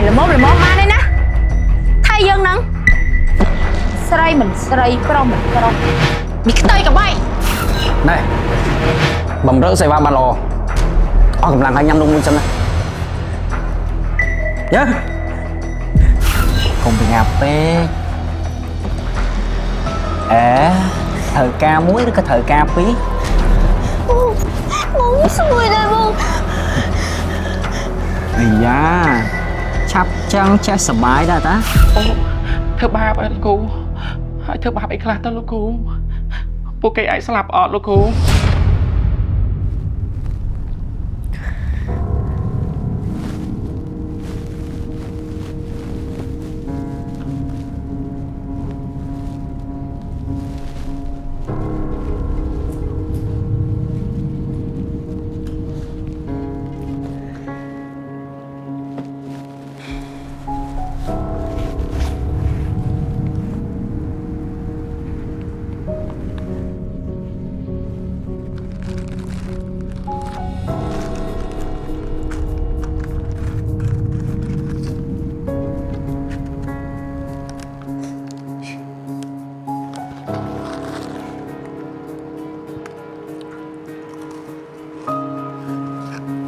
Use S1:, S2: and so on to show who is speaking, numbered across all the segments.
S1: là mốt ma đây nè thay dân nâng sợi mình prong bị cái tay cả bay
S2: này bầm rỡ xe va ba lò cầm làng hai nhăm đông minh xanh nhớ cùng bị ngạp bê thời ca muối nó có thời ca phí
S1: muốn xui đây buông
S2: ây da chắp chân che sờ bái ra ta
S3: thưa ba ơi cô thưa ba ấy là tao luôn cô bộ cây ấy sẽ lặp ọt luôn cô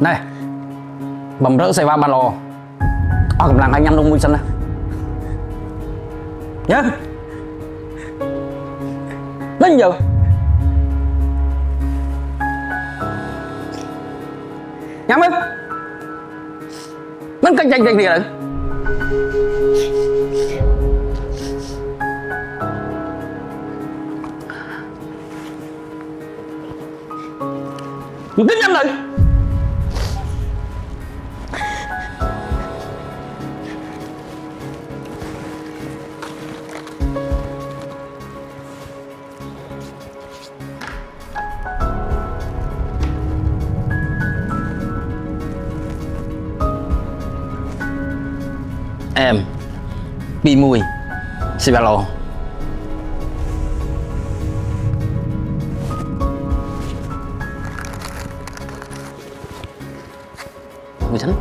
S2: này bầm rỡ xe va ba lò cầm làng hai nhăm đông minh xanh nhớ đến giờ nhắm ấy nó canh gì đấy mình tính nhanh rồi em bị mùi xì bà lò mùi thánh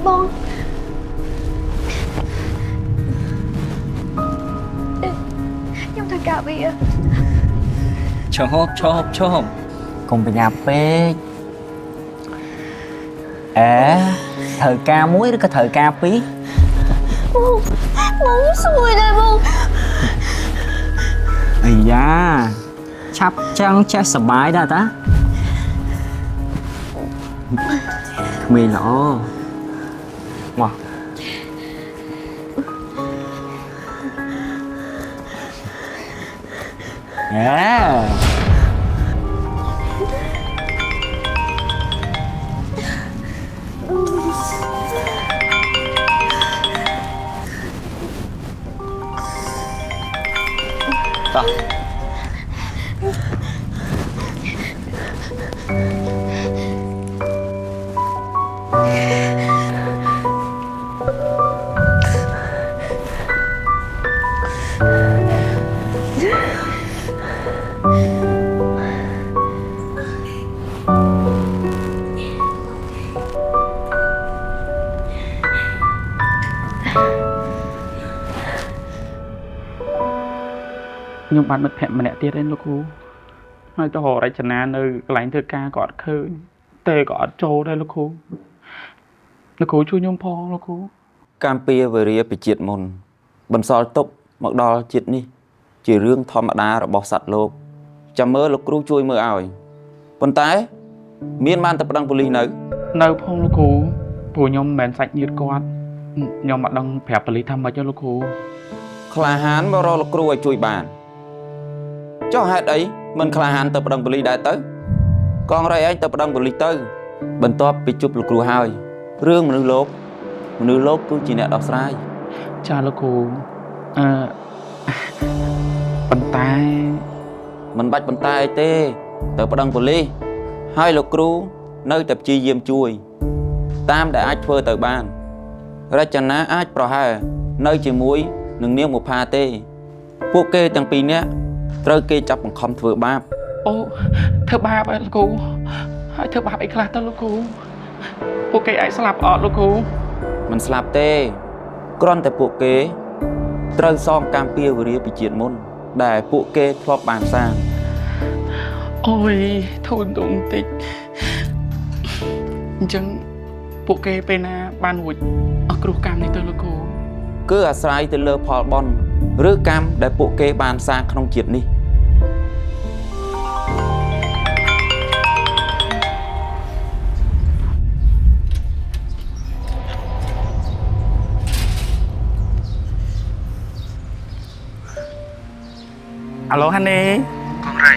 S1: bon nhưng thật cả bị
S2: chôm cùng bị ngạp bê thời ca muối nó có thời ca phí
S1: muốn xui đây buông
S2: ây da chắp chân che sờ bái ra ta mì lọ wow yeah đó
S3: nhưng bạn mất hẹn mà nẹ tiết đến lúc cô nói cho họ đây chẳng là nơi lánh thưa ca gọt khơi tê gọt trô đây lúc cô chui nhung phong lúc cô
S4: Campia về ria bị triệt môn bần soi tốc mặc đo triệt ni chỉ riêng thom đá rồi bọc sạch lô chăm mơ lúc cú chui mơ ảo bần tái miên man tập đăng police nữa
S3: nơi phong lúc cô bùi nhung mền sạch nhiệt quạt nhung mặt đăng phẹp police thăm mà cho lúc cô
S4: khla hán mà lo lúc cú ai chui bàn cho hai ấy mình khla hán tập đăng police đại tới con ray anh tập đăng police tới bần top bị chụp lúc cú hai riêng mình lốp cứ chỉ nè đọc sai
S3: cha lúc cô ប៉ុន្តែ
S4: មិនបាច់បន្តែទេទៅប្តឹងប៉ូលីសហើយលោកគ្រូនៅតែព្យាយាមជួយតាមដែលអាចធ្វើទៅបានរចនាអាចប្រហែលនៅជាមួយនឹងនាងបុប្ផាទេពួកគេទាំងពីរនាក់ត្រូវគេចាប់បង្ខំធ្វើបាប
S3: អូធ្វើបាបអីលោកគ្រូហើយធ្វើបាបអីខ្លះទៅលោកគ្រូពួកគេអាចស្លាប់អត់លោកគ្រូ
S4: មិនស្លាប់ទេគ្រាន់តែពួកគេត្រូវសងកម្មពៀវរាពីជាតិមុនដែលពួកគេធ្លាប់បានសាង
S3: អូយធូរបន្តិចអញ្ចឹងពួកគេពេលណាបានរួចអស់គ្រោះកម្មនេះទៅលោកគ្រូ
S4: គឺអាស្រ័យទៅលើផលបុណ្យឬកម្មដែលពួកគេបានសាងក្នុងជាតិនេះ
S3: អាឡូហានី
S5: កងរៃ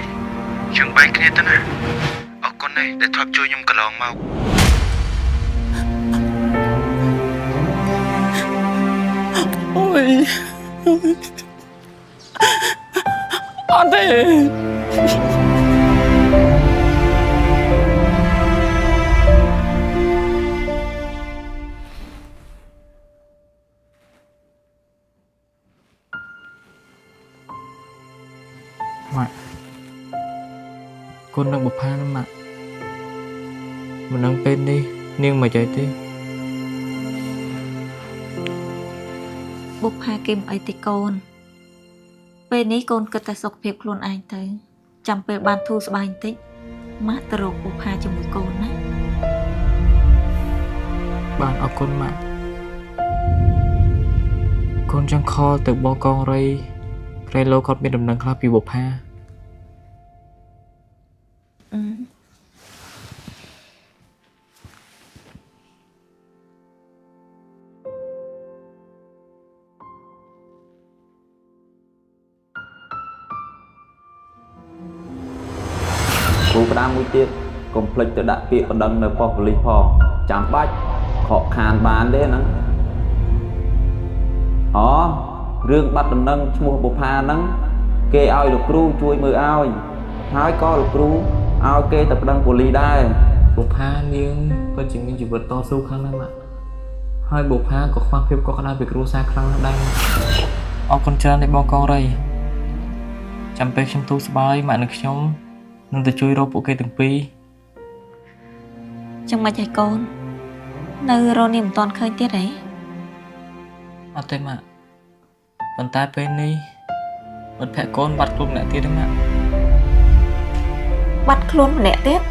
S5: យើងបែកគ្នាទៅណាអរគុណណាស់ដែលធ្លាប់ជួយខ្ញុំកន្លងមក
S3: អូយអត់ទេម៉ាក់កូននឹងបុប្ផាណាម៉ាក់មិនដឹងពេលនេះនាងមកចៃទេ
S6: បុប្ផាគេមិនអីទេកូនពេលនេះកូនគិតតែសុខភាពខ្លួនឯងទៅចាំពេលបានធូរស្បើយបន្តិចម៉ាក់ទៅរកបុប្ផាជាមួយកូនណា
S3: បានអរគុណម៉ាក់កូនចង់ខលទៅបងកងរៃក្រែលោគាត់មានដំណឹងខ្លះពីបុប្ផា
S4: គ្រូផ្ដាំមួយទៀតកុំភ្លេចទៅដាក់ពាក្យបណ្ដឹងនៅប៉ុស្តិ៍ប៉ូលីសផងចាំបាច់ខកខានបានទេហ្នឹងរឿងបាត់ដំណឹងឈ្មោះបុប្ផាហ្នឹងគេឲ្យលោកគ្រូជួយមើលឲ្យហើយក៏លោកគ្រូឲ្យគេទៅប្តឹងប៉ូលីសដែរ
S3: បុប្ផានាងពិតជាមានជីវិតតស៊ូខ្លាំងណាស់ម៉ាក់ហើយបុប្ផាក៏ខ្វះភាពកក់ក្ដៅពីគ្រួសារខ្លាំងណាស់ដែរអរគុណច្រើននៃបងកងរៃចាំពេលខ្ញុំទូស្បើយម៉ាក់និងខ្ញុំនឹងទៅជួយរកពួកគេទាំងពីរ
S6: ចឹងមិនឲ្យកូននៅរកនេះមិនទាន់ឃើញទៀតហ៎
S3: អត់ទេម៉ាក់ប៉ុន្តែពេលនេះមិត្តភក្តិកូនបាត់ខ្លួនម្នាក់ទៀតទេម៉ាក់
S6: បាត់ខ្លួនម្នាក់ទៀត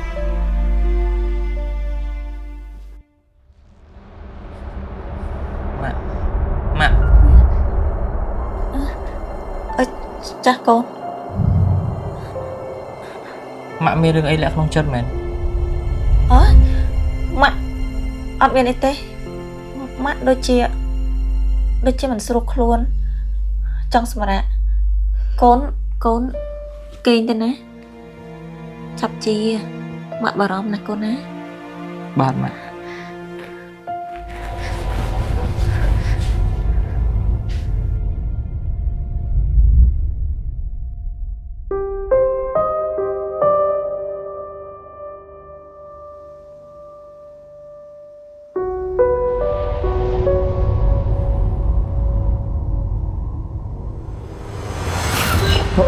S3: ម៉ាក់
S6: អើចាស់កូន
S3: ម៉ាក់មានរឿងអីលាក់ក្នុងចិត្តមែន
S6: ម៉ាក់អត់មានអីទេម៉ាក់ដូចជាមិនស្រួលខ្លួនចង់សម្រាកកូនគេងទៅណាចាប់ជាម៉ាក់បារម្ភណាស់កូនណា
S3: បាទម៉ាក់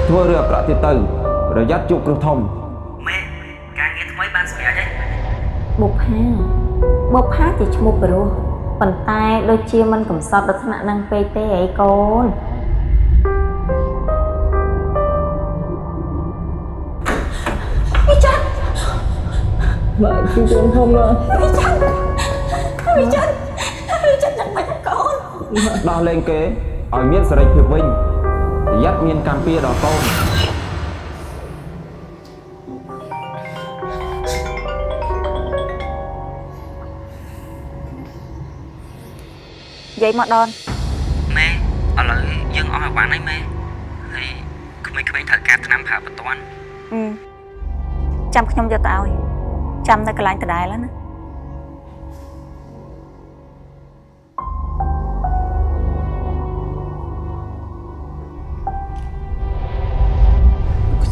S4: ធ្វើរឿងអាក្រក់ទៀតទៅប្រយ័ត្នជួបគ្រោះធំ
S7: ម៉ែការងារថ្មីបានសម្រេចហើយ
S6: បុប្ផាជាឈ្មោះព្រោះប៉ុន្តែដូចជាមិនកំសត់ដល់ថ្នាក់ហ្នឹងពេកទេអីកូន
S3: ម៉ាក់ជួបខ្លួនធំណាស់
S6: វិចិត្រយ៉ាងម៉េចកូន
S4: ដោះលែងគេឲ្យមានសេរីភាពវិញប្រយ័ត្នមានកម្មពៀដល់កូន
S6: និយាយមកដន
S7: ម៉ែឥឡូវយើងអស់អាវ៉ាន់ហើយម៉ែហើយក្មេងៗត្រូវការថ្នាំប្រើបន្ទាន់
S6: ចាំខ្ញុំយកទៅឲ្យចាំនៅកន្លែងដដែលណា
S4: ហ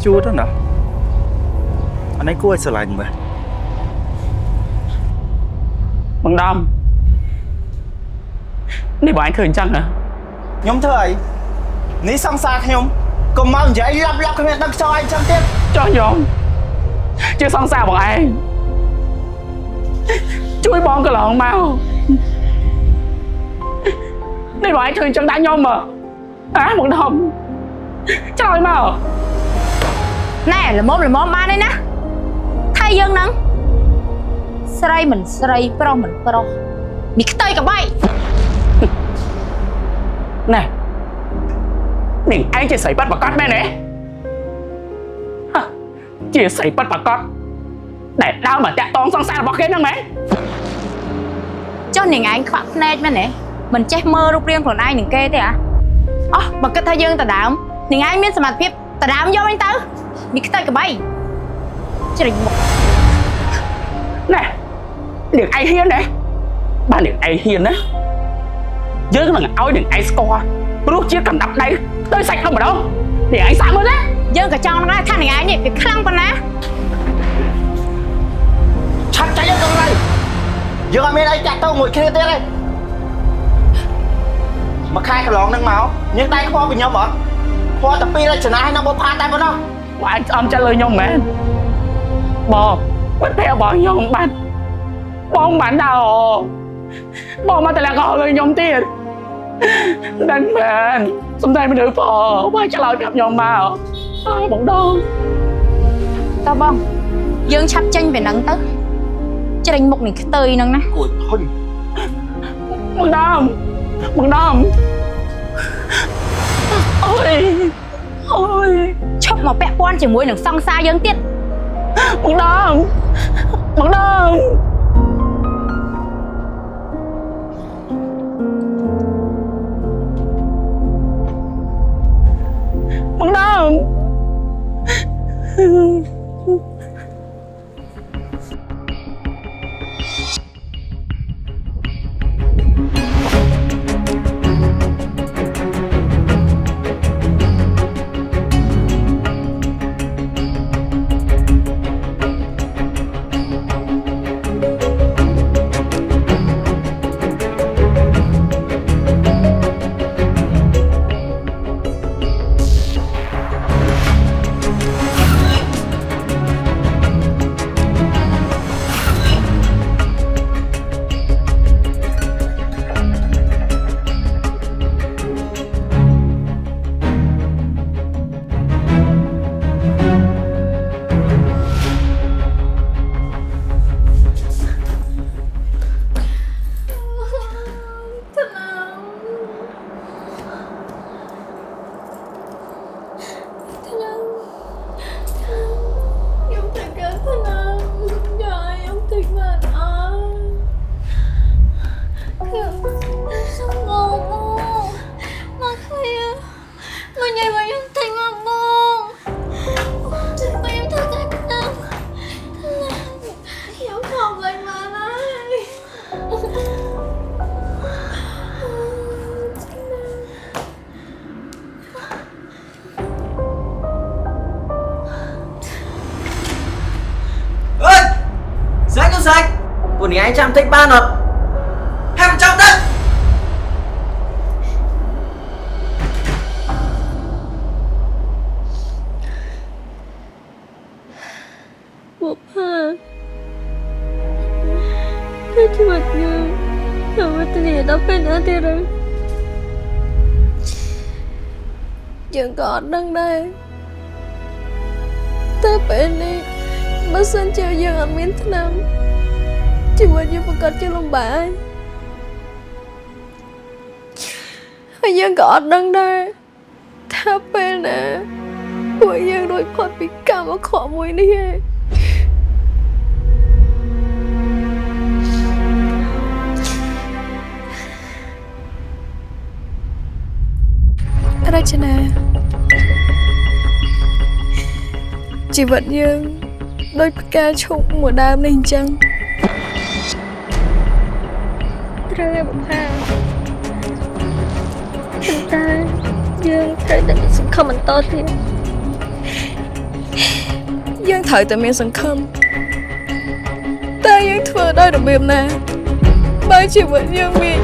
S5: chúa đó nè anh ấy cô ai sợ lạnh mà
S3: បងដំនេះបងឯងឃើញអញ្ចឹងហ៎
S5: nhóm thưa ấy ní sang xa nhóm còn mau vậy lặp lặp cái miệng đằng cho anh chăm tiếp
S3: ចុះខ្ញុំជាសង្សារបងឯងជួយបងកន្លងមកនេះបងឯងឃើញអញ្ចឹងដាក់ខ្ញុំមកបងដំឆ្លើយមក
S1: ណែល្មមបានទេណាថៃយើងហ្នឹងស្រីមិនស្រីប្រុសមិនប្រុសមីខ្ទើយកបែក
S3: ណែនាងឯងជាស្រីប៉ាត់ប្រកាសមែនទេជាស្រីប៉ាត់ប្រកាសដែលដើរមកតាក់តងសង្សាររបស់គេហ្នឹងមែន
S1: ចុះនាងឯងខ្វាក់ភ្នែកមែនទេមិនចេះមើលរូបរាងខ្លួនឯងនឹងគេទេហ៎អោះបើគិតថាយើងតដើមនាងឯងមានសមត្ថភាពតដើមយកវិញទៅមីខ្ទើយកបែកជ្រិញមុខ
S3: ណែនាងឯងហ៊ានទេបើនាងឯងហ៊ានណាយើងនឹងឲ្យនាងឯងស្គាល់ព្រោះជាកំដាប់ដៃទៅសាច់ក្នុងម្ដងនាងឯងសាកមើលណា
S1: យើងក៏ចង់ដែរថានាងឯងនេះវាខ្លាំងប៉ុណ្ណា
S5: chắc chắn em không này giờ anh bên đây chặt tao ngồi kia tên đây mà khai cái lon nâng máu nhưng tay kho với nhau mà kho tập pi đây chừng ai nó bóp pha tay vào đâu
S3: បងឯងអមចាស់លើខ្ញុំមែនបងមិនប្រាប់បងខ្ញុំបានបងបានដល់បងមកតែឡាកោលើខ្ញុំទៀតដឹងមែនសំដែងមនុស្សផងបងឆ្លើយប្រាប់ខ្ញុំមកបងដង
S1: តើបងយើងឆាប់ចេញពីហ្នឹងទៅជ្រិញមុខនេះខ្ទើយហ្នឹងណា
S5: ủi thôi
S3: បងដំអូយ
S1: ឈប់មកពាក់ព័ន្ធជាមួយនឹងសង្សារយើងទៀត
S3: បងដំ
S7: Của này anh chăm thích ba nọt Em trong đất
S6: ពួកផាតែជីវិតយើងទៅវត្តនេះដល់ពេលណាទៀតហើយយើងក៏អត់ដឹងដែរតែពេលនេះបើសិនជាយើងអត់មានថ្នាំជីវិតយើងប្រកាសជាលំបាកហើយយើងក៏អត់ដឹងដែរថាពេលណាពួកយើងរួចផុតពីកម្មអាក្រក់មួយនេះឯង រចនាជីវិតយើងដូចផ្កាឈូកមួយដើមនេះអញ្ចឹងត្រូវឲ្យបំផាតែយើងត្រូវតែមានសង្ឃឹមបន្តទៀត
S8: យើងត្រូវតែមានសង្ឃឹមតែយើងធ្វើដោយរបៀបណាបើជីវិតយើងមាន